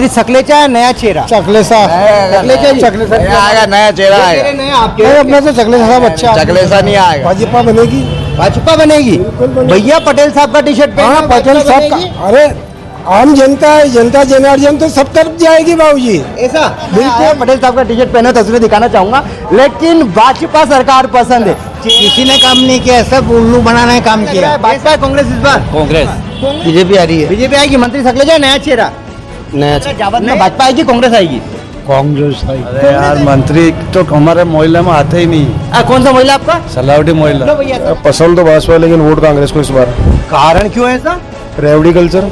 मंत्री सकलेचा है नया चेहरा? चकलेसा आएगा नया चेहरा आएगा। नया आपके अपना तो चकलेसा साहब अच्छा चकलेसा नहीं आएगा। भाजपा बनेगी। भाजपा बनेगी। भैया पटेल साहब का टी शर्ट पहना, हाँ पटेल भाजपा साहब बनेगी? का, अरे आम जनता है, जनता जनार्दन तो सब तरफ जाएगी बाबूजी। ऐसा बिल्कुल पटेल साहब का टी शर्ट पहना, तस्वीरें दिखाना चाहूंगा, लेकिन भाजपा सरकार पसंद है। किसी ने काम नहीं किया, सब उल्लू बनाने का काम किया। भाजपा कांग्रेस इस बार? कांग्रेस बीजेपी आ रही है। बीजेपी आएगी। मंत्री सकलेचा नया चेहरा? नया जावत में भाजपा आएगी, कांग्रेस आएगी? कांग्रेस है। अरे यार मंत्री तो हमारे मोहल्ले में आते ही नहीं। कौन सा महिला आपका? सलावटी मोहल्ला। लो भैया तो। पसंद तो भाजपा लेकिन वोट कांग्रेस को इस बार। कारण क्यों है ऐसा? रेवड़ी कल्चर।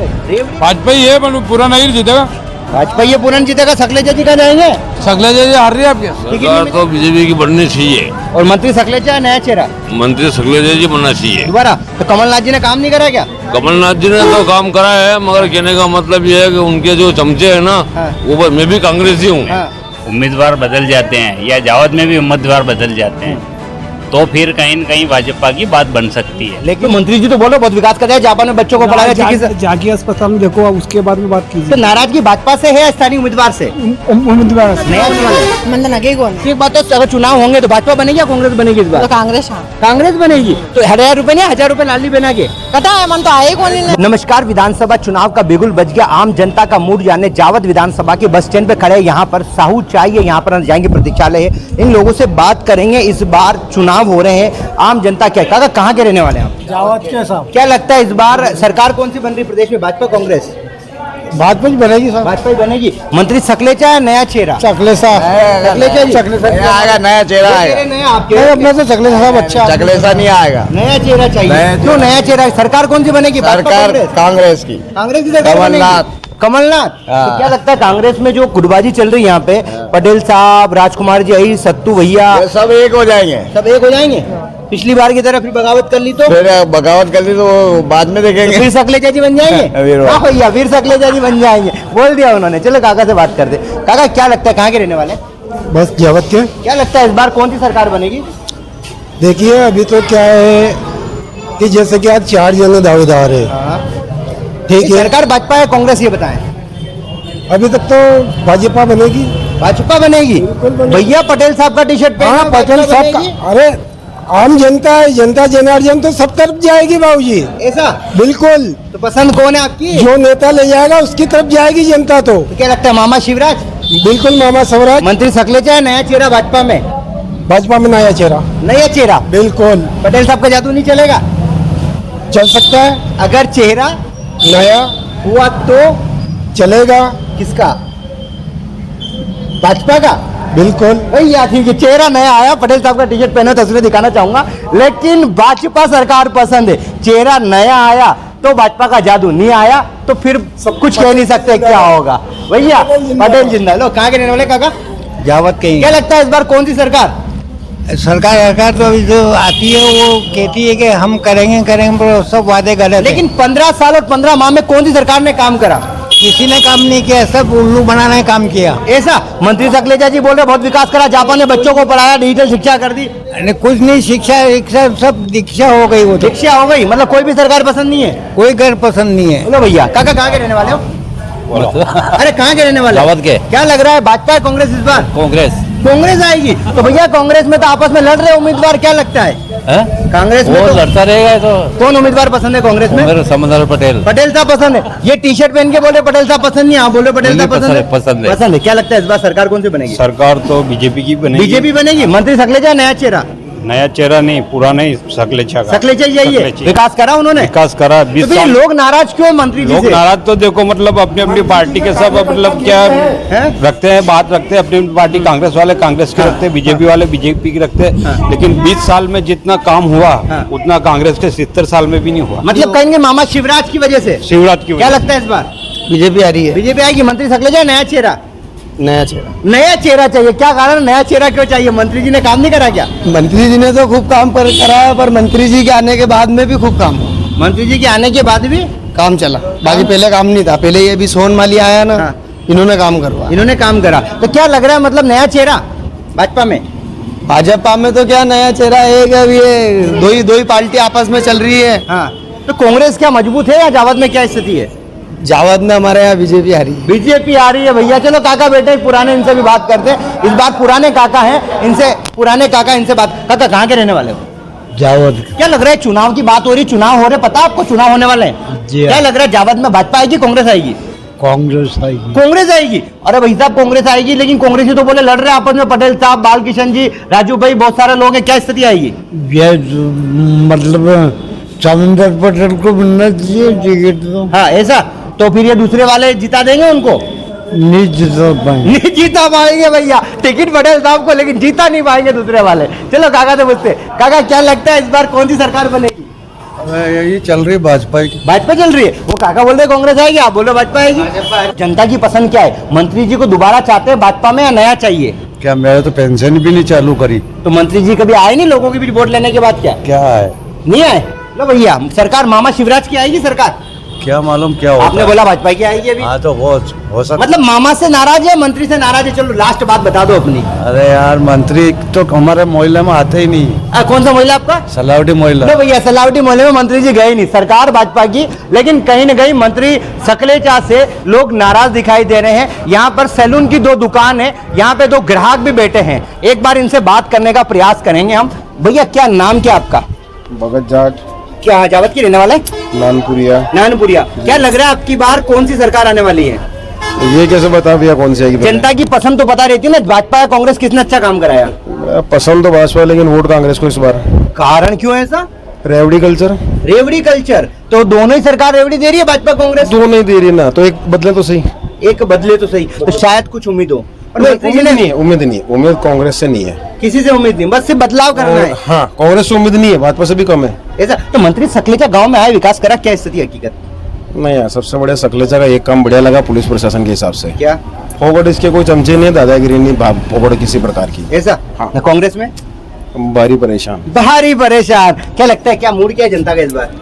वाजपेयी है पर पूरा नहीं जीतेगा। भाजपा ये पूरन जीतेगा, सकलेचा जी का जाएंगे? सकलेजा जी हार रही है आपके। सरकार तो बीजेपी की बननी चाहिए। और मंत्री सकलेचा है नया चेहरा? मंत्री सकलेजा जी बनना चाहिए। दोबारा तो कमलनाथ जी ने काम नहीं करा क्या? कमलनाथ जी ने तो काम करा है, मगर कहने का मतलब ये है कि उनके जो चमचे हैं ना, हाँ। वो मैं भी कांग्रेसी हूँ। हाँ। उम्मीदवार बदल जाते हैं या जावत में भी उम्मीदवार बदल जाते हैं तो फिर कहीं न कहीं भाजपा की बात बन सकती है। लेकिन मंत्री जी तो बोलो बहुत विकास कर रहे हैं, जापान में बच्चों को पढ़ाया, चिकित्सा। जाके अस्पताल में देखो, उसके बाद में बात तो कीजिए। नाराजगी भाजपा से है या स्थानीय उम्मीदवार से? उम्मीदवार नया वाले मंदन आगे कौन एक बात तो, अगर चुनाव होंगे तो भाजपा बनेगी या कांग्रेस बनेगी इस बार? तो कांग्रेस हाँ कांग्रेस बनेगी। तो 1000 रुपए नहीं, 1000 रुपए लाली बना के कटा है मन तो आए कौन नहीं। नमस्कार, विधानसभा चुनाव का बिगुल बज गया। आम जनता का मूड जानने जावत विधानसभा के बस स्टैंड पे खड़े हैं। यहाँ पर साहू चाय है, यहाँ पर जाएंगे, प्रतीक्षालय है, इन लोगों से बात करेंगे। इस बार चुनाव हो रहे हैं, आम जनता क्या काका कहाँ के रहने वाले हैं आप? जावत के साहब क्या लगता है इस बार सरकार कौन सी बन रही प्रदेश में, भाजपा कांग्रेस? भाजपा ही बनेगी साहब। भाजपा ही बनेगी। मंत्री सकलेचा है नया चेहरा? चकलेसा सकलेचा जी? आएगा नया चेहरा आएगा। नया आपके अपना तो चकलेसा साहब अच्छा। चकलेसा नहीं आएगा। नया चेहरा चाहिए। क्यों नया चेहरा? सरकार कौन सी बनेगी? भाजपा, सरकार कांग्रेस? कांग्रेस की। कांग्रेस की सरकार बनेगी? कमलनाथ। हाँ। तो क्या लगता है कांग्रेस में जो गुटबाजी चल रही है यहाँ पे, पटेल साहब, राजकुमार जी, आई सत्तू भैया, ये सब एक हो जाएंगे। सब एक हो जाएंगे? पिछली बार की तरह फिर बगावत कर ली तो फिर बगावत कर ली तो वो बाद में देखेंगे। फिर सकलेचा जी बन जाएंगे? वीर हाँ भैया, फिर सकलेचा जी बन जाएंगे, बोल दिया उन्होंने। चलो काका से बात करते। काका क्या लगता है कहाँ के रहने वाले? बस जावत के। क्या लगता है इस बार कौन सी सरकार बनेगी? देखिए अभी तो क्या है कि जैसे कि आज 4 जन दावेदार है, ठीक है। सरकार भाजपा है कांग्रेस, ये बताएं। अभी तक तो भाजपा बनेगी। भाजपा बनेगी। भैया पटेल साहब का टी शर्ट पहना, हाँ पटेल भाजपा साहब बनेगी? का, अरे आम जनता है, जनता जनार्दन तो सब तरफ जाएगी बाबूजी। ऐसा बिल्कुल, तो पसंद कौन है आपकी? जो नेता ले जाएगा उसकी तरफ जाएगी जनता। तो क्या लगता है मामा शिवराज? बिल्कुल मामा स्वराज। मंत्री सकलेचा है नया चेहरा भाजपा में? भाजपा में नया चेहरा। नया चेहरा। बिल्कुल पटेल साहब का जादू नहीं चलेगा? चल सकता है, अगर चेहरा नया हुआ तो चलेगा। किसका? भाजपा का? बिल्कुल भैया ठीक है, चेहरा नया आया, पटेल साहब का टी शर्ट पहना, तस्वीरें दिखाना चाहूंगा, लेकिन भाजपा सरकार पसंद है। चेहरा नया आया तो भाजपा का जादू, नहीं आया तो फिर कुछ कह नहीं सकते क्या होगा। भैया पटेल जिंदा। लो कहाँ के रहने वाले काका? जावत के। क्या लगता है इस बार कौन सी सरकार? सरकार तो अभी जो आती है वो कहती है कि हम करेंगे पर सब वादे गलत। लेकिन 15 साल और 15 माह में कौन सी सरकार ने काम करा? किसी ने काम नहीं किया, सब उल्लू बनाने का काम किया। ऐसा? मंत्री सकलेचा जी बोल रहे बहुत विकास करा, जापान ने बच्चों को पढ़ाया, डिजिटल शिक्षा कर दी। अरे कुछ नहीं, शिक्षा सब दीक्षा हो गई। वो तो शिक्षा हो गई, मतलब कोई भी सरकार पसंद नहीं है? कोई घर पसंद नहीं है। बोलो भैया काका कहाँ के रहने वाले हो? अरे कहाँ के रहने वाले? दावत के। क्या लग रहा है भाजपा है कांग्रेस इस बार? कांग्रेस। कांग्रेस आएगी। तो भैया कांग्रेस में तो आपस में लड़ रहे उम्मीदवार, क्या लगता है कांग्रेस में तो लड़ता रहेगा तो। कौन उम्मीदवार पसंद है कांग्रेस में? समंदर पटेल। पटेल साहब पसंद है। ये टी शर्ट पहन के बोले पटेल साहब पसंद नहीं, आप बोले पटेल साहब पसंद है? पसंद है। क्या लगता है इस बार सरकार कौन सी बनेगी? सरकार तो बीजेपी की बनेगी। बीजेपी बनेगी। मंत्री सकलेचा नया चेहरा? नया चेहरा नहीं, पुराना नहीं, सकलेचा का। सकलेचा ही चाहिए। सकलेचा। विकास करा उन्होंने? विकास करा। तो 20 फिर साल लोग नाराज क्यों है मंत्री जी लोग से? नाराज तो देखो मतलब अपनी अपनी पार्टी के सब मतलब क्या हैं? रखते हैं, बात रखते हैं। अपनी अपनी पार्टी कांग्रेस वाले कांग्रेस की रखते हैं, बीजेपी वाले बीजेपी की रखते हैं। लेकिन 20 साल में जितना काम हुआ उतना कांग्रेस के 70 साल में भी नहीं हुआ। मतलब कहेंगे मामा शिवराज की वजह से? शिवराज की क्या वजह लगता है इस बार बीजेपी आ रही है। बीजेपी आएगी? मंत्री सकलेचा नया चेहरा? नया चेहरा। नया चेहरा चाहिए। क्या कारण? नया चेहरा क्यों चाहिए? मंत्री जी ने काम नहीं करा क्या? मंत्री जी ने तो खूब काम करा है, पर मंत्री जी के आने के बाद में भी खूब काम हुआ। मंत्री जी के आने के बाद भी काम चला, बाकी पहले काम नहीं था। पहले ये भी सोन माली आया ना, इन्होंने काम करवा। इन्होंने काम करा। तो क्या लग रहा है मतलब नया चेहरा भाजपा में? भाजपा में तो क्या नया चेहरा है कि अभी ये दो ही पार्टी आपस में चल रही है। हाँ, तो कांग्रेस क्या मजबूत है या जावत में क्या स्थिति है? जावद में हमारे यहाँ बीजेपी आ रही है। बीजेपी आ रही है भैया। चलो काका बेटे पुराने इनसे भी बात करते हैं। इस बार पुराने काका हैं, इनसे बात। काका कहाँ के रहने वाले हो? जावद। क्या लग रहा है, चुनाव की बात हो रही, चुनाव हो रहे, पता आपको चुनाव होने वाले हैं? जी हाँ। क्या लग रहा है, जावद में भाजपा आएगी कांग्रेस आएगी? कांग्रेस आएगी। कांग्रेस आएगी? अरे भाई साहब कांग्रेस आएगी, लेकिन कांग्रेस ही तो बोले लड़ रहे हैं आपस में, पटेल साहब, बालकिशन जी, राजू भाई, बहुत सारे लोग हैं। क्या स्थिति आएगी? ये मतलब चंद्र पटेल को मिलना चाहिए टिकट तो। हाँ ऐसा तो फिर ये दूसरे वाले जिता देंगे उनको? नहीं जिता पाएंगे। नहीं जीता पाएंगे भैया, टिकट पटेल साहब को, लेकिन जीता नहीं पाएंगे दूसरे वाले। चलो काका से पूछते, काका क्या लगता है इस बार कौन सी सरकार बनेगी? यही चल रही भाजपा की। भाजपा चल रही है। वो काका बोल रहे कांग्रेस आएगी, आप बोल रहे भाजपा आएगी। जनता की पसंद क्या है? मंत्री जी को दोबारा चाहते हैं भाजपा में या नया चाहिए? क्या मेरे तो पेंशन भी नहीं चालू करी। तो मंत्री जी कभी आए नहीं लोगों के बीच वोट लेने के बाद? क्या है नहीं आए? लो भैया, सरकार मामा शिवराज की आएगी सरकार? क्या मालूम क्या होता आपने बोला भाजपा की आएगी अभी। हाँ तो हो सकता। मतलब मामा से नाराज है, मंत्री से नाराज है? चलो लास्ट बात बता दो अपनी। अरे यार मंत्री तो हमारे मोहल्ले में आते ही नहीं। कौन सा मोहल्ला आपका? सलावटी मोहल्ला। लो भैया, सलावटी मोहल्ले में मंत्री जी गए नहीं, सरकार भाजपा की, लेकिन कहीं न कहीं मंत्री सकलेचा से लोग नाराज दिखाई दे रहे हैं। यहाँ पर सैलून की 2 दुकान है, यहाँ पे 2 ग्राहक भी बैठे हैं। एक बार इनसे बात करने का प्रयास करेंगे हम। भैया क्या नाम क्या आपका? भगत जाट। क्या जावद की रहने वाला है? नानपुरिया। नानपुरिया। क्या लग रहा है आपकी बार कौन सी सरकार आने वाली है? ये कैसे बता भैया कौन सी आएगी? जनता की पसंद तो पता रहती है ना, भाजपा या कांग्रेस किसने अच्छा काम कराया? पसंद तो भाजपा, लेकिन वोट कांग्रेस को इस बार। कारण क्यों है ऐसा? रेवड़ी कल्चर। रेवड़ी कल्चर। तो दोनों ही सरकार रेवड़ी दे रही है, भाजपा कांग्रेस? दो नहीं दे रही ना, तो एक बदले तो सही। एक बदले तो सही, तो शायद कुछ उम्मीद हो। और मंत्री जी उम्मीद ने नहीं है, उम्मीद कांग्रेस से नहीं है। किसी से उम्मीद नहीं, बस सिर्फ बदलाव करना है। हाँ, कांग्रेस से उम्मीद नहीं है, भाजपा से भी कम है। ऐसा तो मंत्री सकलेचा गांव में आए, विकास करा, क्या स्थिति हकीकत? नहीं यार, सबसे बढ़िया सकलेचा का एक काम बढ़िया लगा पुलिस प्रशासन के हिसाब से। क्या फोगट इसके कोई चमचे नहीं है, दादागिरी नहीं, फोगट किसी प्रकार की। ऐसा? हाँ। कांग्रेस में भारी परेशान। भारी परेशान। क्या लगता है, क्या मूड क्या है जनता का इस बार?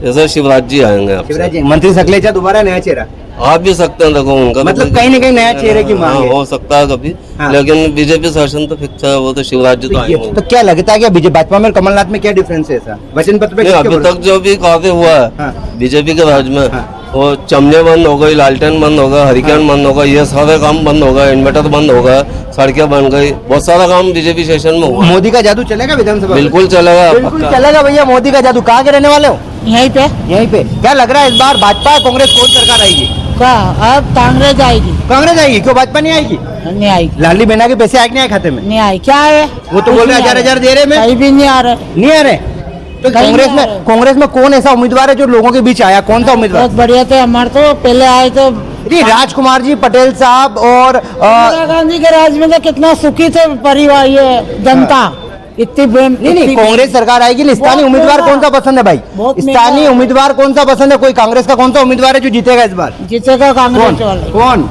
जैसे शिवराज जी आएंगे आपसे। शिवराज जी, मंत्री सकलेचा दोबारा नया चेहरा? आ भी सकते हैं, देखो उनका मतलब कहीं न कहीं नया चेहरे की मांग है। हो सकता है कभी, हाँ। लेकिन बीजेपी शासन तो फिक्स है, वो तो शिवराज जी तो आएंगे। तो क्या लगता है कि बीजेपी भाजपा में और कमलनाथ में क्या डिफरेंस है? ऐसा वचन पत्र पे नहीं, किसके अभी भरोसे? तक जो भी काफी हुआ है हाँ। बीजेपी के राज में, हाँ। वो चमने बंद हो गई, लालटेन बंद हो गया, हरिकेन बंद हो गया, ये सारे काम बंद हो गए, इन्वर्टर बंद हो गया, सड़कें बन गई, बहुत सारा काम बीजेपी शासन में हुआ। मोदी का जादू चलेगा विधानसभा में? बिल्कुल चलेगा, बिल्कुल पक्का। चलेगा भैया, मोदी का जादू। कहाँ के रहने वाले हो? यहीं पे यहीं पे। क्या लग रहा है इस बार भाजपा या कांग्रेस कौन सरकार आएगी? का अब कांग्रेस आएगी? कांग्रेस आएगी। क्यों भाजपा नहीं आएगी? नहीं आएगी। लाडली बहना के पैसे आए कि नहीं आए खाते में? नहीं आई। क्या है वो तो बोल रहे 1000 दे रहे, में कहीं भी नहीं आ रहे। नहीं आ रहे। तो कहीं कांग्रेस नहीं आ में रहे। कांग्रेस में कौन ऐसा उम्मीदवार है जो लोगों के बीच आया? कौन सा उम्मीदवार? बहुत बढ़िया थे हमारे, तो पहले आए तो जी राजकुमार जी, पटेल साहब और इंदिरा गांधी के राज में तो कितना सुखी थे परिवार, ये जनता इतनी नहीं कांग्रेस सरकार आएगी। स्थानीय उम्मीदवार कौन सा पसंद है भाई? बहुत स्थानीय उम्मीदवार कौन सा पसंद है? कोई कांग्रेस का कौन सा उम्मीदवार है जो जीतेगा इस बार? जीतेगा कौन कांग्रेस वाले। कौन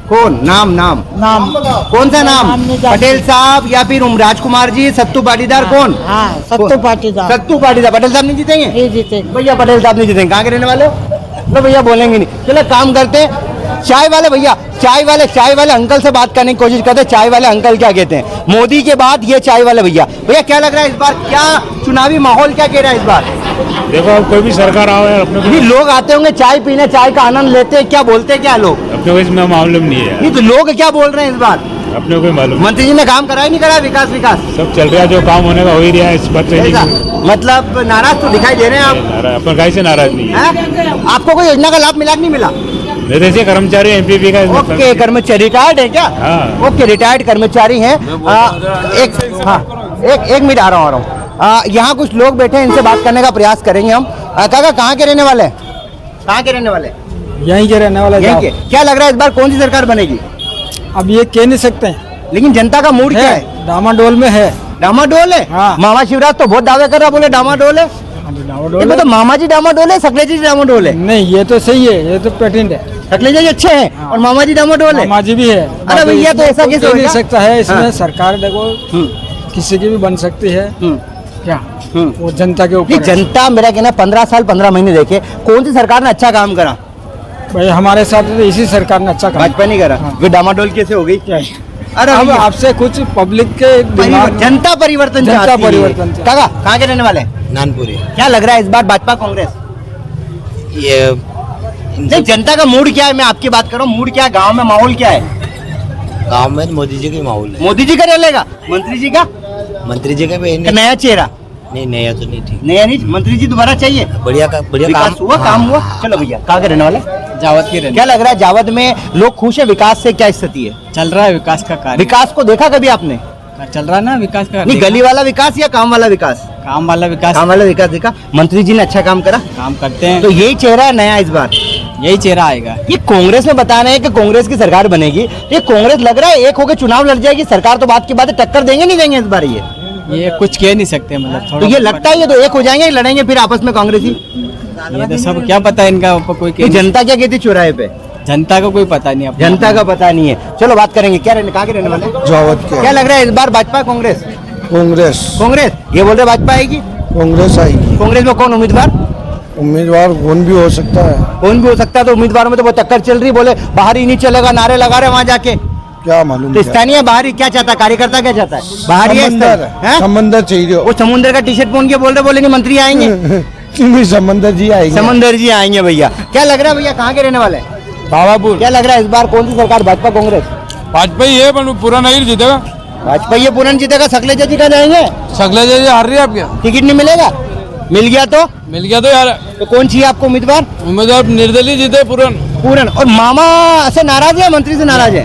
कौन? नाम नाम नाम कौन सा नाम? नाम नहीं जानते। पटेल साहब या फिर राजकुमार जी, सत्तू पाटीदार? कौन? हाँ, सत्तू पाटीदार। सत्तू पाटीदार। पटेल साहब नहीं जीतेंगे? नहीं जीतेंगे भैया, पटेल साहब नहीं जीतेंगे। कहाँ के रहने वाले हो? तो भैया बोलेंगे नहीं। चलो काम करते हैं, चाय वाले भैया, चाय वाले अंकल से बात करने की कोशिश करते हैं। चाय वाले अंकल क्या कहते हैं? मोदी के बाद ये चाय वाले भैया। भैया क्या लग रहा है इस बार, क्या चुनावी माहौल क्या कह रहा है इस बार? देखो अब कोई भी सरकार आवे अपने नहीं, लोग आते होंगे चाय पीने, चाय का आनंद लेते हैं, क्या बोलते हैं क्या लोग? अपने को इसमें मालूम नहीं है, नहीं तो लोग क्या बोल रहे हैं इस बार? अपने को मालूम। मंत्री जी ने काम कराया नहीं कराया? विकास सब चल रहा है, जो काम होने का हो ही रहा है, इस पर ऐसा? मतलब नाराज तो दिखाई दे रहे हैं आप? अपन कहीं से नाराज नहीं है। हैं? आपको कोई योजना का लाभ मिला कि नहीं मिला? मेरे से कर्मचारी एमपीपी का ओके, कर्मचारी रिटायर्ड है क्या? हाँ। ओके, रिटायर्ड कर्मचारी हैं। एक मिनट आ रहा हूँ। यहाँ कुछ लोग बैठे हैं, इनसे बात करने का प्रयास करेंगे हम। काका कहाँ के रहने वाले हैं? कहाँ के रहने वाले हैं? यहीं के रहने वाला। यहीं के। क्या लग रहा है इस बार कौन सी सरकार बनेगी? अब ये कह नहीं सकते हैं, लेकिन जनता का मूड क्या है? डामाडोल में है। डामाडोल है? हाँ। मामा शिवराज तो बहुत दावे कर रहा, बोले डामाडोल है। ये तो मामा जी डामाडोल है, सकलेजा जी डामाडोल है? नहीं, ये तो सही है, ये तो पेटेंट है। सकलेजा जी अच्छे हैं और मामा जी डामाडोल है। मामा जी भी है। अरे भैया, तो ऐसा कैसे कह नहीं होगा? सकता है इसमें। हाँ। सरकार देखो किसी की भी बन सकती है, क्या वो जनता के ये ऊपर है। जनता, मेरा कहना 15 साल 15 महीने देखे, कौन सी सरकार ने अच्छा काम करा? भाई हमारे साथ तो इसी सरकार ने अच्छा काम भाजपा नहीं करा। हाँ। वे डामाडोल कैसे हो गई? किया है। अरे अब भैया, आपसे कुछ पब्लिक के दिमाग में- जनता परिवर्तन जनता चाहती है। परिवर्तन चाहती है। काका कहाँ के रहने वाले हैं? नानपुरी। क्या लग रहा है इस बार भाजपा कांग्रेस? ये नहीं, जनता का मूड क्या है, मैं आपकी बात कर रहा हूँ, मूड क्या है गांव में, माहौल क्या है? गांव में मोदी जी की माहौल है। मोदी जी का चलेगा, मंत्री जी का? मंत्री जी का भी कि नया चेहरा? नहीं, नया तो नहीं ठीक। नया नहीं, मंत्री जी दोबारा चाहिए। बढ़िया विकास हुआ, काम हुआ। चलो भैया, कहाँ के रहने वाले? जावद की रहने। क्या लग रहा है जावद में लोग खुश है? विकास से क्या स्थिति है? चल रहा है विकास का कार्य। विकास को देखा कभी आपने? चल रहा है ना विकास का। नहीं, गली वाला विकास या काम वाला विकास? काम वाला विकास। काम वाला विकास देखा। मंत्री जी ने अच्छा काम करा, काम करते हैं तो यही चेहरा है नया इस बार। यही चेहरा आएगा। ये कांग्रेस में बता रहे हैं कि कांग्रेस की सरकार बनेगी, ये कांग्रेस लग रहा है एक होकर चुनाव लड़ जाएगी, सरकार तो बात की बात है, टक्कर देंगे नहीं देंगे इस बार? ये कुछ कह नहीं सकते, मतलब तो ये लगता है ये तो एक हो जाएंगे, लड़ेंगे फिर आपस में कांग्रेसी। ये तो सब क्या पता है इनका, कोई ये जनता क्या कहती चौराहे पे? जनता को कोई पता नहीं, जनता का पता नहीं है। चलो बात करेंगे, क्या रहने, कहाँ के रहने वाले? जावद के। क्या लग रहा है इस बार भाजपा कांग्रेस? कांग्रेस। कांग्रेस, ये बोल रहे भाजपा आएगी। कांग्रेस आएगी। कांग्रेस में कौन उम्मीदवार? उम्मीदवार कौन भी हो सकता है। कौन भी हो सकता है, तो उम्मीदवारों में तो बहुत टक्कर चल रही, बोले बाहर ही नहीं चलेगा, नारे लगा रहे वहां जाके। क्या मालूम? तो स्थानीय बाहरी क्या चाहता है, कार्यकर्ता क्या चाहता है? बाहरी है, समंदर चाहिए। वो समुद्र का टी शर्ट पहन के बोल रहे, बोले नहीं मंत्री आएंगे। समंदर जी आएंगे। समंदर जी आएंगे। भैया क्या लग रहा है, भैया कहाँ के रहने वाले? बाबापुर। क्या लग रहा है इस बार कौन सी सरकार, भाजपा कांग्रेस? भाजपा ही है, पर पूरा नहीं जीतेगा। भाजपा ये पूरन जीतेगा, सकलेजा जी का जाएंगे? सकलेजा जी हार रही है आपके। टिकट नहीं मिलेगा, मिल गया तो यार तो कौन चाहिए आपको उम्मीदवार? उम्मीदवार निर्दलीय जीते पूरन। पूरन। और मामा से नाराज है, मंत्री से नाराज है?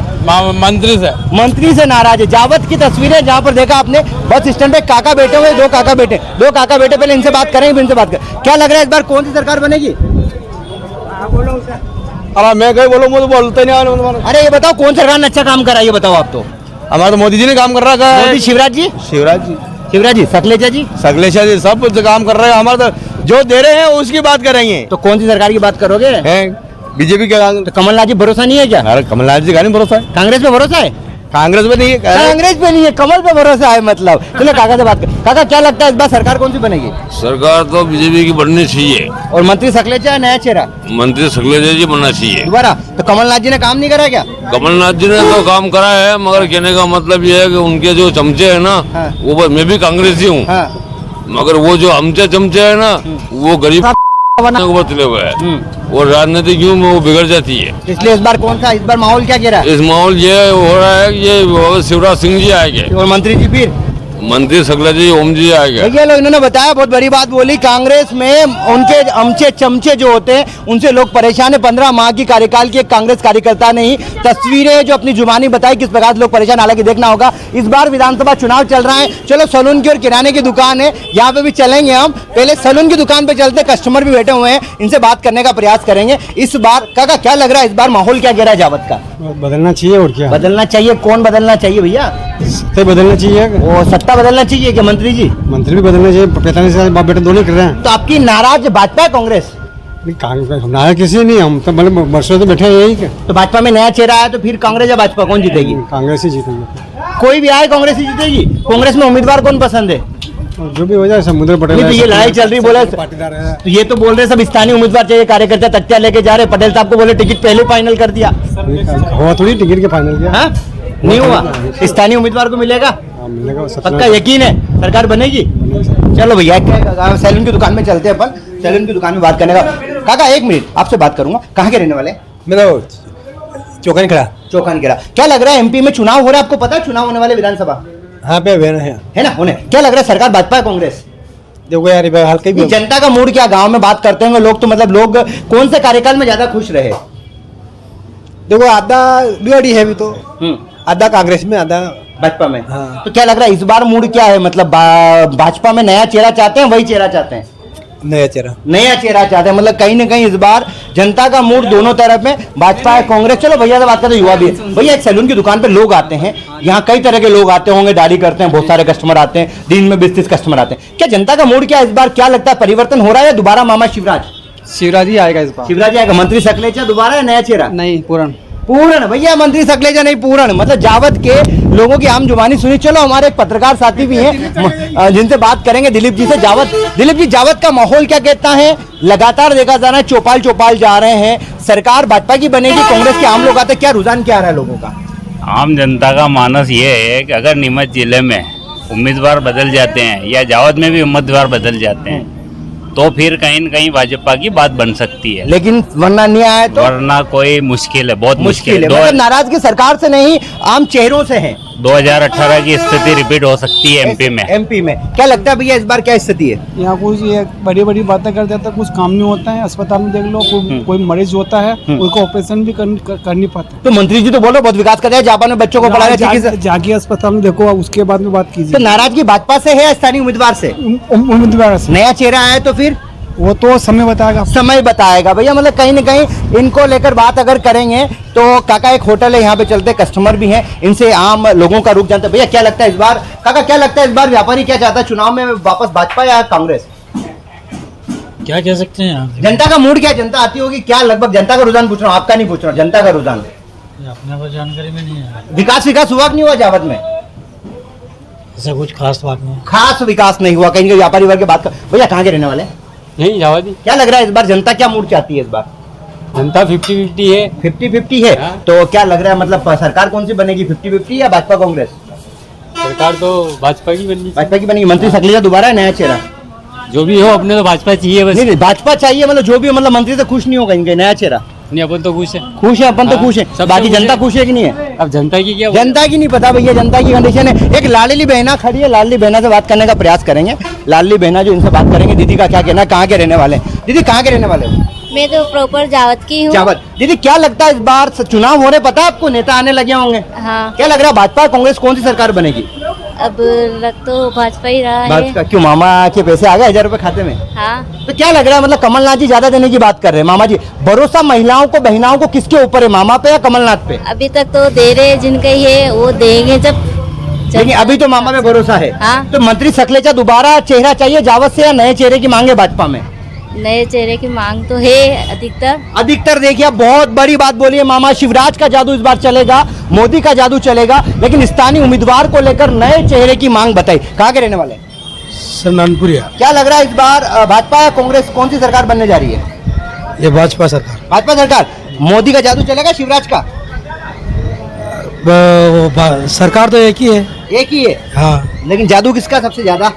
मंत्री से नाराज है। जावद की तस्वीरें जहाँ पर देखा आपने, बस स्टैंड पे काका बैठे हुए, दो काका बैठे। पहले इनसे बात करेंगे, इनसे बात करें। क्या लग रहा है इस बार कौन सी सरकार बनेगी? अरे मैं कहीं बोलो, मुझे बोलते नहीं। अरे ये बताओ कौन सरकार ने अच्छा काम करा, ये बताओ आप। तो हमारा तो मोदी जी ने काम कर रहा है। मोदी, शिवराज जी, सकलेजा जी सब कुछ काम कर रहे हैं। हमारा तो जो दे रहे हैं उसकी बात करेंगे। तो कौन सी सरकार की बात करोगे? बीजेपी के। तो कमलनाथ जी भरोसा नहीं है क्या? अरे कमलनाथ जी का नहीं भरोसा है। कांग्रेस पे भरोसा है? कांग्रेस में नहीं है। कांग्रेस पे नहीं है, कमल पे भरोसा है मतलब। चलो काका से बात कर। काका क्या लगता है इस बार सरकार कौन सी बनेगी? सरकार तो बीजेपी की बननी चाहिए। और मंत्री सकलेजा है, नया चेहरा? मंत्री सकलेजा जी बनना चाहिए दोबारा। तो कमलनाथ जी ने काम नहीं करा क्या? कमलनाथ जी ने तो काम करा है, मगर कहने का मतलब ये है कि उनके जो चमचे है ना, वो मैं भी कांग्रेसी हूँ, मगर वो जो हमचे चमचे है ना, वो गरीब बतले हुए है, और राजनीति क्यों वो बिगड़ जाती है। इसलिए इस बार कौन सा, इस बार माहौल क्या कह रहा है? इस माहौल ये हो रहा है, ये शिवराज सिंह जी आएंगे और मंत्री जी, फिर मंत्री सकला जी, ओम जी आएंगे। भैया लोग इन्होंने बताया, बहुत बड़ी बात बोली, कांग्रेस में उनके अमचे चमचे जो होते हैं उनसे लोग परेशान है। 15 माह की कार्यकाल की एक कांग्रेस कार्यकर्ता ने ही तस्वीरें जो अपनी जुबानी बताई किस प्रकार से लोग परेशान। हालांकि देखना होगा, इस बार विधानसभा चुनाव चल रहा है। चलो सलून की और किराने की दुकान है, यहाँ पे भी चलेंगे हम। पहले सलून की दुकान पे चलते, कस्टमर भी बैठे हुए हैं, इनसे बात करने का प्रयास करेंगे। इस बार काका क्या लग रहा है, इस बार माहौल क्या कह रहा है जावद का? बदलना चाहिए। और क्या बदलना चाहिए? कौन बदलना चाहिए भैया? बदलना चाहिए। वो सत्ता बदलना चाहिए क्या? मंत्री जी, मंत्री भी बदलना चाहिए। 45 साल बाप बेटा दोनों कर रहे हैं। तो आपकी नाराज भाजपा कांग्रेस? कांग्रेस नारा किसी नहीं, हम तो मतलब वर्षों से बैठे यही। तो भाजपा में नया चेहरा आया, तो फिर कांग्रेस या भाजपा कौन जीतेगी? कांग्रेस ही जीतेगी। कोई भी आए कांग्रेस ही जीतेगी। कांग्रेस में उम्मीदवार कौन पसंद है? जो भी हो जाए, समुद्र पटेल। तो ये लड़ाई चल रही, बोले तो ये तो बोल रहे सब स्थानीय उम्मीदवार चाहिए, कार्यकर्ता तख्तियां लेके जा रहे। पटेल साहब को बोले टिकट पहले फाइनल कर दिया, हुआ थोड़ी टिकट के फाइनल किया। नहीं हुआ। स्थानीय उम्मीदवार को मिलेगा, पक्का यकीन है सरकार बनेगी। चलो भैया सैलून की दुकान में चलते हैं, अपन सैलून की दुकान में बात करने का। काका एक मिनट आपसे बात करूंगा, कहाँ के रहने वाले? मेरा चौकान खड़ा। क्या लग रहा है एमपी में चुनाव हो रहा है, आपको पता है चुनाव होने वाले विधानसभा? हाँ पे है ना होने। क्या लग रहा है सरकार भाजपा कांग्रेस? देखो यार, हल्का ही जनता का मूड क्या, गांव में बात करते हैं लोग, तो मतलब लोग कौन से कार्यकाल में ज्यादा खुश रहे? देखो आधा बिगड़ी है अभी तो, आधा कांग्रेस में, आधा भाजपा में। हाँ। तो क्या लग रहा है इस बार मूड क्या है, मतलब भाजपा में नया चेहरा चाहते हैं, वही चेहरा चाहते हैं? नया चेहरा चाहते हैं, मतलब कहीं ना कहीं इस बार जनता का मूड दोनों तरफ में, भाजपा है कांग्रेस। चलो भैया से बात करते, युवा भी है। भैया एक सैलून की दुकान पे लोग आते हैं, यहाँ कई तरह के लोग आते होंगे, दाढ़ी करते हैं, बहुत सारे कस्टमर आते हैं, दिन में 20-30 कस्टमर आते हैं। क्या जनता का मूड क्या इस बार, क्या लगता है परिवर्तन हो रहा है या दोबारा मामा शिवराज ही आएगा इस बार? शिवराज ही आएगा। मंत्री सकलेचा दोबारा या नया चेहरा? नहीं, पूर्ण भैया, मंत्री सकलेजा नहीं, पूर्ण मतलब जावद के लोगों की आम जुबानी सुनी। चलो हमारे एक पत्रकार साथी भी हैं जिनसे बात करेंगे, दिलीप जी से। दिलीप जी, जावद का माहौल क्या कहता है? लगातार देखा जा रहा है चौपाल जा रहे हैं, सरकार भाजपा की बनेगी, कांग्रेस के आम लोग आते, क्या रुझान क्या आ रहा है लोगों का? आम जनता का मानस ये है कि अगर नीमच जिले में उम्मीदवार बदल जाते हैं या जावद में भी उम्मीदवार बदल जाते हैं, तो फिर कहीं न कहीं भाजपा की बात बन सकती है, लेकिन वरना नहीं आया तो वरना कोई मुश्किल है, बहुत मुश्किल है। मतलब नाराजगी सरकार से नहीं, आम चेहरों से है। 2018 की स्थिति रिपीट हो सकती है एमपी में। क्या लगता है भैया इस बार क्या स्थिति है? यहाँ कुछ ये बड़ी बड़ी बातें कर देता है, कुछ काम नहीं होता है। अस्पताल में देख लो, कोई मरीज होता है उनको ऑपरेशन भी कर नहीं पाते। तो मंत्री जी तो बोलो बहुत विकास कर रहे हैं, जापान में बच्चों को पढ़ाया। जाके अस्पताल में देखो, उसके बाद में बात कीजिए। तो नाराजगी भाजपा से है या स्थानीय उम्मीदवार से? उम्मीदवार से। नया चेहरा आया तो फिर वो तो समय बताएगा। समय बताएगा भैया। मतलब कहीं ना कहीं इनको लेकर बात अगर करेंगे तो काका एक होटल है यहाँ पे चलते, कस्टमर भी हैं, इनसे आम लोगों का रुख जानते हैं। भैया क्या लगता है इस बार, काका क्या लगता है इस बार व्यापारी क्या चाहता है, चुनाव में वापस भाजपा या कांग्रेस? क्या कह सकते हैं, जनता का मूड क्या, जनता आती होगी क्या? लगभग जनता का रुझान पूछ रहा हूँ, आपका नहीं पूछ रहा हूँ, जनता का रुझान। अपने को जानकारी में नहीं है, विकास हुआ कि नहीं हुआ जावद में? ऐसा कुछ खास बात नहीं। खास विकास नहीं हुआ। कहीं व्यापारी वर्ग की बात कर। भैया कहाँ के रहने वाले? यही जावादी। क्या लग रहा है इस बार जनता क्या मूड चाहती है इस बार? जनता 50-50 है। 50-50 है। तो क्या लग रहा है, मतलब सरकार कौन सी बनेगी, 50-50 या भाजपा कांग्रेस? सरकार तो भाजपा की बनी। भाजपा की बनेगी। मंत्री सकलेचा दोबारा है, नया चेहरा? जो भी हो, अपने तो भाजपा चाहिए बस। नहीं भाजपा चाहिए, मतलब जो भी, मतलब मंत्री से खुश नहीं होगा इनके, नया चेहरा? नहीं, अपन तो खुश है। खुश है अपन तो खुश है, बाकी जनता खुश है कि नहीं है? अब जनता की क्या, जनता की नहीं पता भैया, जनता की कंडीशन है। एक लाडली बहना खड़ी है, लाडली बहना से बात करने का प्रयास करेंगे। लाडली बहना जो, इनसे बात करेंगे। दीदी का क्या कहना, कहाँ के रहने वाले? दीदी कहाँ के रहने वाले हो? मैं तो प्रॉपर जावद की हूँ। जावद। दीदी क्या लगता है इस बार चुनाव हो रहे, पता है आपको, नेता आने लगे होंगे? हाँ। क्या लग रहा है भाजपा कांग्रेस कौन सी सरकार बनेगी? अब लग तो भाजपा ही रहा है। भाजपा। क्यों, मामा के पैसे आ गए 1000 रुपए खाते में? हाँ। तो क्या लग रहा है, मतलब कमलनाथ जी ज्यादा देने की बात कर रहे हैं, मामा जी भरोसा महिलाओं को, बहनाओं को किसके ऊपर है, मामा पे या कमलनाथ पे? अभी तक तो दे रहे, जिनका ये वो देंगे जब लेकिन अभी तो मामा पे भरोसा है। हाँ। तो मंत्री सकलेचा दोबारा चेहरा चाहिए जावद से, या नए चेहरे की मांगे भाजपा में? नए चेहरे की मांग तो है अधिकतर। देखिए बहुत बड़ी बात बोली है मामा, शिवराज का जादू इस बार चलेगा, मोदी का जादू चलेगा, लेकिन स्थानीय उम्मीदवार को लेकर नए चेहरे की मांग बताई। कहाँ के रहने वाले? नानपुरिया। क्या लग रहा है इस बार भाजपा या कांग्रेस कौन सी सरकार बनने जा रही है? ये भाजपा सरकार। भाजपा सरकार। मोदी का जादू चलेगा, शिवराज का? सरकार तो एक ही है। एक ही है। हाँ, लेकिन जादू किसका सबसे ज्यादा?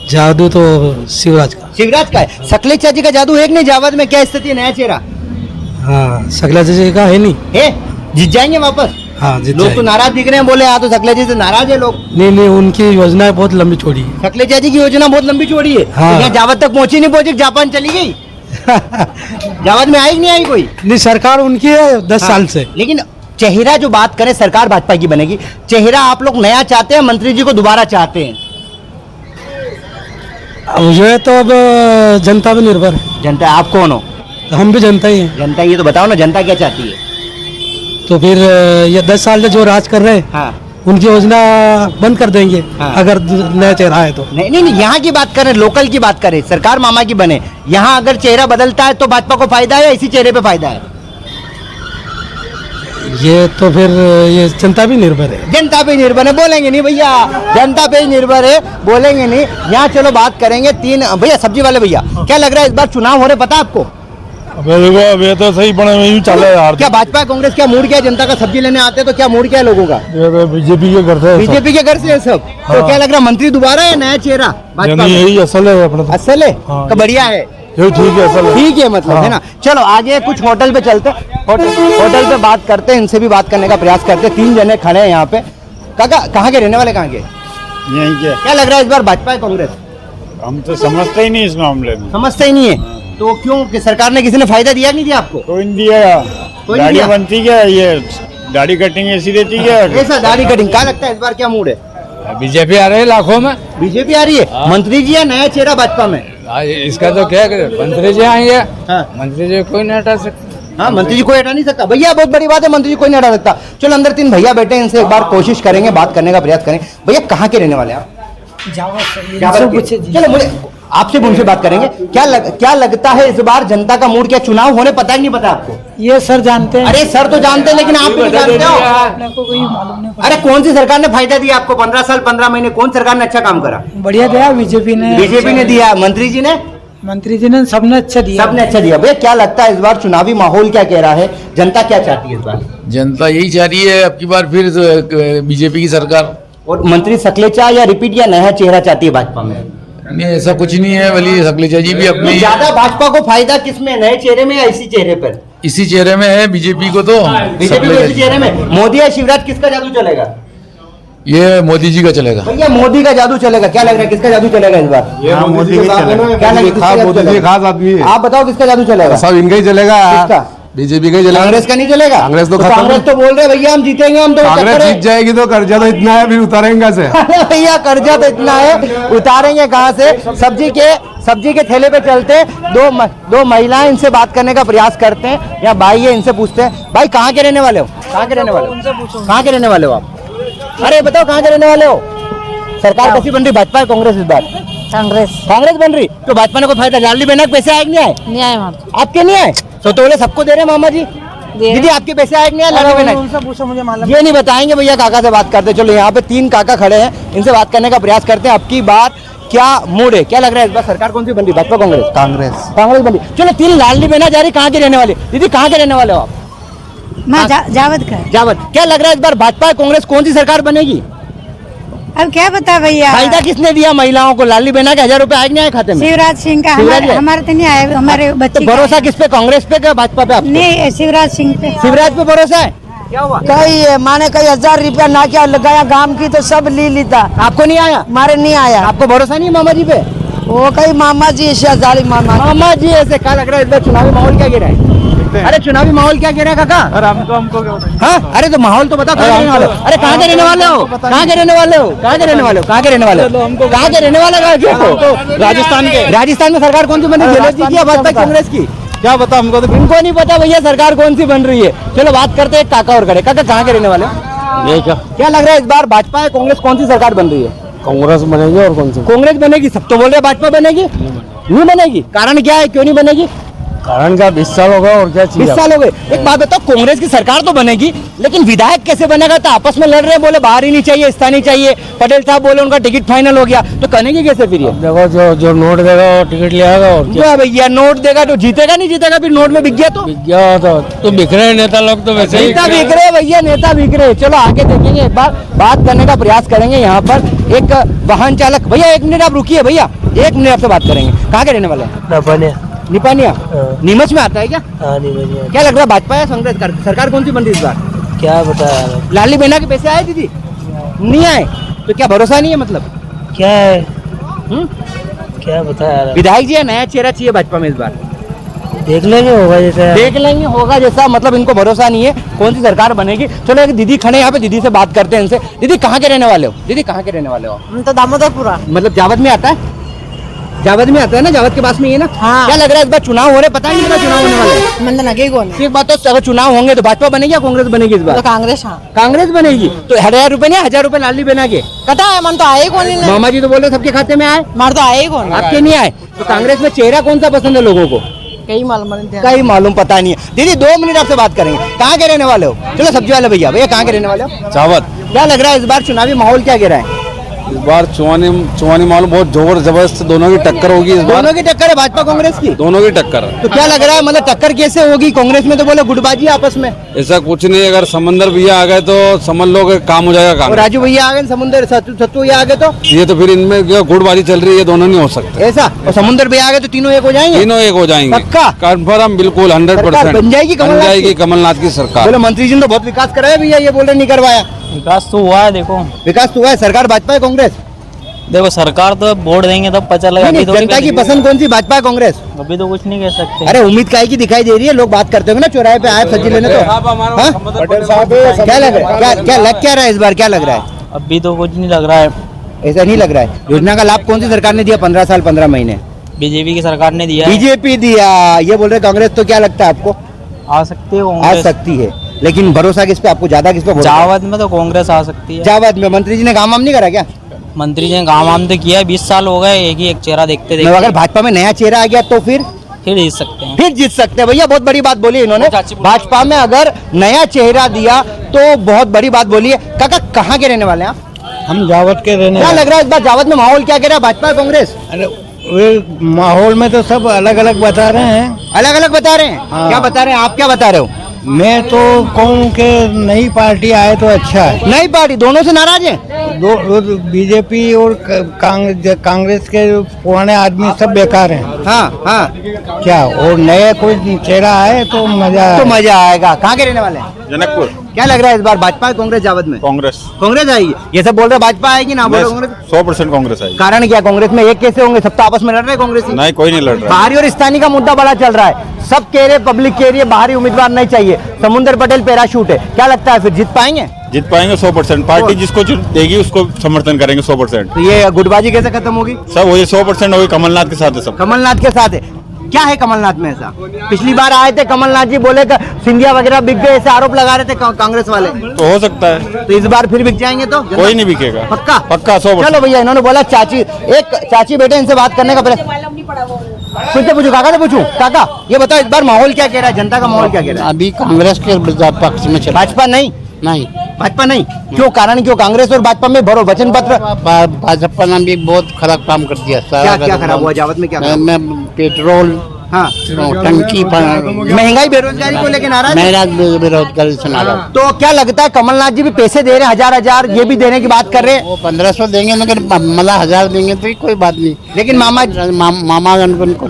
जादू तो शिवराज का। शिवराज का है। सकलेचा जी का जादू है कि नहीं जावद में? क्या स्थिति है, नया चेहरा हाँ, सकला जी का है नहीं है? जीत जाएंगे वापस? हाँ, जीत लोग तो जाएंगे। नाराज दिख रहे हैं, बोले हाँ तो सकलेचा जी से नाराज है लोग। नहीं, उनकी योजना बहुत लंबी चौड़ी है। सकलेचा जी की योजना बहुत लंबी चौड़ी है। हाँ। तो यहाँ जावद तक पहुंची नहीं पहुंची, जापान चली गई। जावद में आई कि नहीं आई कोई? नहीं, सरकार उनकी है 10 साल से। लेकिन चेहरा जो बात करें, सरकार भाजपा की बनेगी, चेहरा आप लोग नया चाहते हैं, मंत्री जी को दोबारा चाहते हैं? जो है तो अब जनता पे निर्भर है। जनता। आप कौन हो? तो हम भी जनता ही हैं। जनता। ये तो बताओ ना, जनता क्या चाहती है? तो फिर ये 10 साल से जो राज कर रहे हैं, हाँ। उनकी योजना बंद कर देंगे। हाँ। अगर नया चेहरा है तो। नहीं, यहाँ की बात करें, लोकल की बात करें, सरकार मामा की बने, यहाँ अगर चेहरा बदलता है तो भाजपा को फायदा है या इसी चेहरे पे फायदा है? ये तो फिर ये जनता भी निर्भर है। जनता पे निर्भर है, बोलेंगे नहीं भैया, जनता पे ही निर्भर है, बोलेंगे नहीं। यहाँ चलो बात करेंगे। भैया सब्जी वाले भैया, क्या लग रहा है इस बार चुनाव हो रहे, पता आपको? अबे तो सही बने चले यार। क्या भाजपा कांग्रेस क्या मूड क्या है? जनता का सब्जी लेने आते हैं तो क्या मूड क्या है लोगों का? बीजेपी के घर से, बीजेपी के घर से है सब। तो क्या लग रहा है, मंत्री दोबारा है, नया चेहरा भाजपा में? यही असल है अपना। असल है तो बढ़िया है, ये ठीक है, असल है। ठीक है, मतलब है ना। चलो आगे कुछ होटल पे चलते, होटल पे बात करते हैं, इनसे भी बात करने का प्रयास करते हैं। 3 जने खड़े हैं यहाँ पे। काका कहाँ के रहने वाले, कहाँ के? यही के। क्या लग रहा है इस बार भाजपा है कांग्रेस? हम तो समझते ही नहीं इस मामले में। समझते ही नहीं है तो क्यों, कि सरकार ने किसी ने फायदा दिया नहीं दिया आपको? कोई नहीं दिया। कोई नहीं दाढ़ी दिया? बनती क्या, ये दाढ़ी कटिंग ऐसी रहती क्या? ऐसा दाढ़ी कटिंग। क्या लगता है इस बार क्या मूड है? बीजेपी आ रहे हैं लाखों में। बीजेपी आ रही है। मंत्री जी या नया चेहरा भाजपा में? इसका तो क्या करे, मंत्री जी आएंगे। हाँ। मंत्री जी कोई नहीं हटा सकता। हाँ, मंत्री जी कोई हटा नहीं सकता भैया, बहुत बड़ी बात है, मंत्री जी कोई नहीं हटा सकता। चलो अंदर 3 भैया बैठे हैं, इनसे एक बार कोशिश करेंगे, बात करने का प्रयास करेंगे। भैया कहाँ के रहने वाले हैं आप? जावद के। चलो मुझे आपसे उनसे बात करेंगे। क्या लगता है इस बार जनता का मूड क्या, चुनाव होने पता ही नहीं पता आपको? ये सर जानते हैं। अरे सर तो जानते हैं, लेकिन आप भी जानते हो। अपने को कोई मालूम नहीं। अरे कौन सी सरकार ने फायदा दिया आपको 15 साल 15 महीने? कौन सरकार ने अच्छा काम करा? बढ़िया दिया बीजेपी ने। बीजेपी ने दिया। मंत्री जी ने? मंत्री जी ने सबने अच्छा दिया। सबने अच्छा दिया। भैया क्या लगता है इस बार चुनावी माहौल क्या कह रहा है, जनता क्या चाहती है इस बार? जनता यही चाह रही है अब की बार फिर बीजेपी की सरकार। और मंत्री सकलेचा या रिपीट या नया चेहरा चाहती है भाजपा में? नहीं ऐसा कुछ नहीं है, बल्कि अखिलेश जी भी अपनी ज्यादा भाजपा को फायदा किसमें, नए चेहरे में या इसी चेहरे पर? इसी चेहरे में है, बीजेपी को तो बीजेपी को इसी चेहरे में। मोदी या शिवराज, किसका जादू चलेगा? ये मोदी जी का चलेगा। भैया मोदी का जादू चलेगा, क्या लग रहा है किसका जादू चलेगा इस बार? ये मोदी के साथ है ना, क्या लग रहा है? खास आदमी है। आप बताओ किसका जादू चलेगा? सब इनका ही चलेगा, किसका? बीजेपी का ही चलेगा। कांग्रेस का नहीं चलेगा? कांग्रेस तो कांग्रेस तो बोल रहे भैया हम जीतेंगे, हम तो कांग्रेस जीत जाएगी तो कर्जा तो इतना है, फिर उतारेंगे से। भैया कर्जा तो इतना है, उतारेंगे कहाँ से? सब्जी के ठेले पे चलते दो महिलाएं इनसे बात करने का प्रयास करते हैं, या भाई है इनसे पूछते हैं, भाई कहाँ के रहने वाले हो? कहाँ के रहने वाले हो? कहाँ के रहने वाले हो आप? अरे बताओ कहाँ के रहने वाले हो? सरकार कैसी बन रही, भाजपा है कांग्रेस इस बार? कांग्रेस बन रही। तो भाजपा ने कोई फायदा? लाडली बहना के पैसे आए नहीं आए? नहीं आए आपके नहीं आए तो बोले सबको दे रहे मामा जी। दीदी आपके पैसे आए नहीं आए लाडली बहना? उनसे पूछो, मुझे मालूम। ये नहीं बताएंगे भैया, काका से बात करते। चलो यहाँ पे 3 काका खड़े हैं, इनसे बात करने का प्रयास करते हैं। अब की बार क्या मूड है, क्या लग रहा है इस बार सरकार कौन सी बन रही? भाजपा कांग्रेस? कांग्रेस बन रही। चलो 3 लाडली बहना जा रही, कहाँ के रहने वाले? दीदी कहाँ के रहने वाले हो आप? जावद का। जावद। क्या लग रहा है इस बार भाजपा कांग्रेस कौन सी सरकार बनेगी? अब क्या बता भैया, फायदा किसने दिया महिलाओं को? लाडली बहना के 1000 रुपए आए नहीं आए खाते में? शिवराज सिंह का। हमारे तो नहीं आए, हमारे बच्चे। तो भरोसा किस पे, कांग्रेस पे क्या भाजपा पे? आप नहीं, शिवराज सिंह पे। शिवराज पे भरोसा है? क्या हुआ? कई माने कई 1000 रुपया ना क्या लगाया गांव की, तो सब ले लेता। आपको नहीं आया? हमारे नहीं आया। आपको भरोसा नहीं मामा जी पे? वो कई मामा जी ऐसे जालिम मामा जी ऐसे। क्या लग रहा है इस बार चुनावी माहौल क्या गिरा है? अरे चुनावी माहौल क्या गिरा है काका? अरे हमको क्या बताएं? हाँ, अरे तो माहौल तो बताओ, कहाँ के रहने वाले हो? अरे कहाँ के रहने वाले हो? कहाँ के रहने वाले हो? कहाँ के रहने वाले हो? कहाँ के रहने वाले हो? कहाँ के रहने वाले हो? राजस्थान के। राजस्थान में सरकार कौन सी बन रही है? गहलोत जी की या भाजपा कांग्रेस की? क्या बता हमको तो। इनको नहीं पता भैया सरकार कौन सी बन रही है। चलो बात करते हैं काका और खड़े। काका कहाँ के रहने वाले हो? क्या लग रहा है इस बार भाजपा या कांग्रेस कौन सी सरकार बन रही है? कांग्रेस बनेगी। और कौन सी? कांग्रेस बनेगी। सब तो बोल रहे भाजपा बनेगी, नहीं बनेगी। कारण क्या है, क्यों नहीं बनेगी? कारण क्या, 20 साल होगा और क्या चाहिए? 20 साल हो गए। एक बात बताओ, कांग्रेस की सरकार तो बनेगी, लेकिन विधायक कैसे बनेगा? तो आपस में लड़ रहे हैं, बोले बाहर ही नहीं चाहिए, इस्ता नहीं चाहिए। पटेल साहब बोले उनका टिकट फाइनल हो गया, तो करेंगे कैसे फिर ये? देखो जो नोट देगा वो टिकट ले आएगा। और क्या भैया नोट देगा तो जीतेगा, नहीं जीतेगा फिर नोट में बिक गया तो बिक रहे नेता लोग, तो वैसे ही नेता बिक रहे भैया, नेता बिक रहे। चलो आगे देखेंगे, एक बार बात करने का प्रयास करेंगे। यहाँ पर एक वाहन चालक, भैया 1 मिनट आप रुकिए भैया, 1 मिनट आपसे बात करेंगे। कहाँ के रहने वाले हैं? निपानिया। नीमच में आता है क्या? क्या लग रहा है भाजपा या कांग्रेस सरकार कौन सी बन रही इस बार? क्या बताया? लाडली बहना के पैसे आए दीदी? नहीं आए तो क्या भरोसा नहीं है मतलब? क्या है? क्या बताया? विधायक जी नया चेहरा चाहिए भाजपा में इस बार? देख लेंगे, होगा जैसा। देख लेंगे होगा जैसा, मतलब इनको भरोसा नहीं है कौन सी सरकार बनेगी। चलो एक दीदी खड़े यहाँ पे, दीदी से बात करते हैं इनसे। दीदी कहाँ के रहने वाले हो? दीदी कहाँ के रहने वाले हो? हम तो दामोदरपुरा। मतलब जावद में आता है? जावद में आता है ना, जावद के पास में ये ना। हाँ। क्या लग रहा है इस बार चुनाव हो रहे, पता नहीं कितना चुनाव होने वाले हैं? मंदन आगे कौन है? एक बात तो, अगर चुनाव होंगे तो भाजपा बनेगी या कांग्रेस बनेगी इस बार? तो कांग्रेस। हाँ, कांग्रेस बनेगी। तो 1000 रुपए नहीं, 1000 रुपए लाडली बहना के कटा है मन तो आए कौन? मामा जी तो बोल रहे सबके खाते में आए, मार तो आए कौन? आपके नहीं आए। तो कांग्रेस में चेहरा कौन सा पसंद है लोगों को? कई मालूम नहीं। कहीं मालूम पता नहीं है। दीदी 2 मिनट आपसे बात करेंगे। कहाँ के रहने वाले हो? चलो सब्जी वाले भैया, भैया कहाँ के रहने वाले हो? चावत। क्या लग रहा है इस बार चुनावी माहौल क्या गिरा है? इस बार चुनावी माहौल बहुत जोर जबरदस्त, दोनों की टक्कर होगी इस बार। दोनों की टक्कर है भाजपा कांग्रेस की? दोनों की टक्कर। तो क्या लग रहा है, मतलब टक्कर कैसे होगी? कांग्रेस में तो बोले गुटबाजी आपस में। ऐसा कुछ नहीं, अगर समंदर भैया आ गए तो समझ लो कि काम हो जाएगा काम। और राजू भैया आ गए, समुद्र सत्तू भैया आ गए, तो ये तो फिर इनमें जो गुटबाजी चल रही है, दोनों नहीं हो सकते ऐसा। और समुद्र भैया आ गए तो तीनों एक हो जाएंगे? तीनों एक हो जाएंगे पक्का? कन्फर्म, बिल्कुल 100% बन जाएगी बन जाएगी कमलनाथ की सरकार। बोले मंत्री जी ने तो बहुत विकास कराया भैया, ये बोल रहे नहीं करवाया। विकास तो हुआ है, देखो विकास तो हुआ है। सरकार भाजपा है कांग्रेस? देखो सरकार तो वोट देंगे तब पता लगा। नहीं, जनता की पसंद कौन सी, भाजपा कांग्रेस? अभी तो कुछ नहीं कह सकते। अरे उम्मीद काहे की दिखाई दे रही है, लोग बात करते होंगे ना चौराहे पे आए सब्जी लेने, तो हाँ? क्या लग रहा है, क्या लग क्या रहा है इस बार? क्या लग रहा है? अभी तो कुछ नहीं लग रहा है। ऐसा नहीं लग रहा है। योजना का लाभ कौन सी सरकार ने दिया 15 साल 15 महीने? बीजेपी की सरकार ने दिया है। बीजेपी दिया, ये बोल रहे कांग्रेस। तो क्या लगता है आपको? आ सकती है आ कांग्रेस। सकती है, लेकिन भरोसा किस पे आपको, ज्यादा किस पे भरोसा? जावद में तो कांग्रेस आ सकती है। जावद में मंत्री जी ने काम वाम नहीं करा क्या? मंत्री जी ने काम वाम तो किया है, 20 साल हो गए एक ही एक चेहरा देखते देखते। अगर भाजपा में नया चेहरा आ गया तो फिर जीत सकते हैं। फिर जीत सकते हैं। भैया बहुत बड़ी बात बोली इन्होंने, भाजपा में अगर नया चेहरा दिया तो बहुत बड़ी बात बोली है। काका कहाँ के रहने वाले हैं आप? हम जावत के रहने क्या लग रहा है इस बार जावद में माहौल क्या कह रहा है, भाजपा कांग्रेस? अरे वे माहौल में तो सब अलग अलग बता रहे हैं। अलग अलग बता रहे हैं? हाँ। क्या बता रहे हैं आप, क्या बता रहे हो? मैं तो कहूँ कि नई पार्टी आए तो अच्छा है। नई पार्टी, दोनों से नाराज हैं? बीजेपी और कांग्रेस के पुराने आदमी सब बेकार हैं। हाँ हाँ, क्या और नए कोई चेहरा आए तो मजा आएगा। कहाँ के रहने वाले हैं? जनकपुर। क्या लग रहा है इस बार भाजपा कांग्रेस जावद में? कांग्रेस आएगी। ये सब बोल रहे भाजपा आएगी ना, बोल कांग्रेस। 100% कांग्रेस आएगी। कारण क्या? कांग्रेस में एक कैसे होंगे? सब तो आपस में लड़ रहे हैं कांग्रेस। नहीं, कोई नहीं लड़ रहा। बाहरी और स्थानीय का मुद्दा बड़ा चल रहा है। सब कह रहे, पब्लिक कह रही है बाहरी उम्मीदवार नहीं चाहिए। समुंदर पटेल पैराशूट है। क्या लगता है फिर जीत पाएंगे? जीत पाएंगे 100%। पार्टी जिसको देगी उसको समर्थन करेंगे 100%। तो ये गुटबाजी कैसे खत्म होगी? सब वही 100% होगी, कमलनाथ के साथ है सब। कमलनाथ के साथ है। क्या है कमलनाथ में ऐसा? पिछली बार आए थे कमलनाथ जी, बोले सिंधिया वगैरह बिक गए, ऐसे आरोप लगा रहे थे कांग्रेस वाले। तो हो सकता है। तो इस बार फिर बिक जाएंगे तो? कोई नहीं बिकेगा। पक्का? पक्का 100%। चलो भैया, इन्होंने बोला चाची बेटे, इनसे बात करने का कुछ पूछू, काका से पूछू। काका ये बताओ, इस बार माहौल क्या कह रहा है? जनता का माहौल क्या कह रहा है? अभी कांग्रेस के पक्ष में चला। भाजपा नहीं? नहीं, भाजपा नहीं क्यों? कारण क्यों? कांग्रेस और भाजपा में भरो वचन पत्र। भाजपा ने भी बहुत खराब काम कर दिया। क्या खराब हुआ जावत में? क्या पेट्रोल, हाँ, टंकी, महंगाई, बेरोजगारी को लेकर नाराज। बेरोजगारी से नाराज। तो क्या लगता है कमलनाथ जी भी पैसे दे रहे हैं, हजार ये भी देने की बात कर रहे हैं? वो 1500 देंगे, लेकिन मतलब 1000 देंगे तो कोई बात नहीं। लेकिन मामा उनको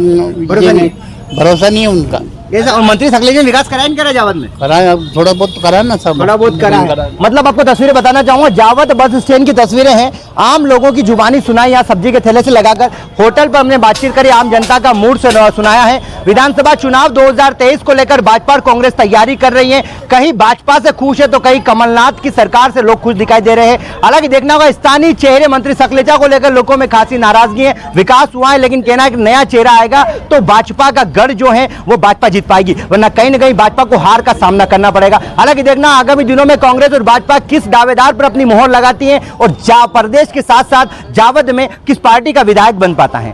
भरोसा नहीं है उनका। जैसा और मंत्री सकलेजा ने विकास कराया नहीं करा जावत में? कराया, थोड़ा बहुत तो करा ना, सब थोड़ा बहुत करा है। मतलब आपको तस्वीरें बताना चाहूंगा, जावत बस स्टैंड की तस्वीरें हैं। आम लोगों की जुबानी सुनाई, यहाँ सब्जी के थैले से लगाकर होटल पर हमने बातचीत करी, आम जनता का मूड सुनाया है। विधानसभा चुनाव 2023 को लेकर भाजपा और कांग्रेस तैयारी कर रही है। कहीं भाजपा से खुश है तो कहीं कमलनाथ की सरकार से लोग खुश दिखाई दे रहे हैं। हालांकि देखना होगा, स्थानीय चेहरे मंत्री सकलेचा को लेकर लोगों में खासी नाराजगी है। विकास हुआ है, लेकिन कहना है कि नया चेहरा आएगा तो भाजपा का गढ़ जो है वो भाजपा जीत पाएगी, वरना कहीं ना कहीं भाजपा को हार का सामना करना पड़ेगा। हालांकि देखना आगामी दिनों में कांग्रेस और भाजपा किस दावेदार पर अपनी मोहर लगाती है और प्रदेश के साथ साथ जावद में किस पार्टी का विधायक बन पाता है।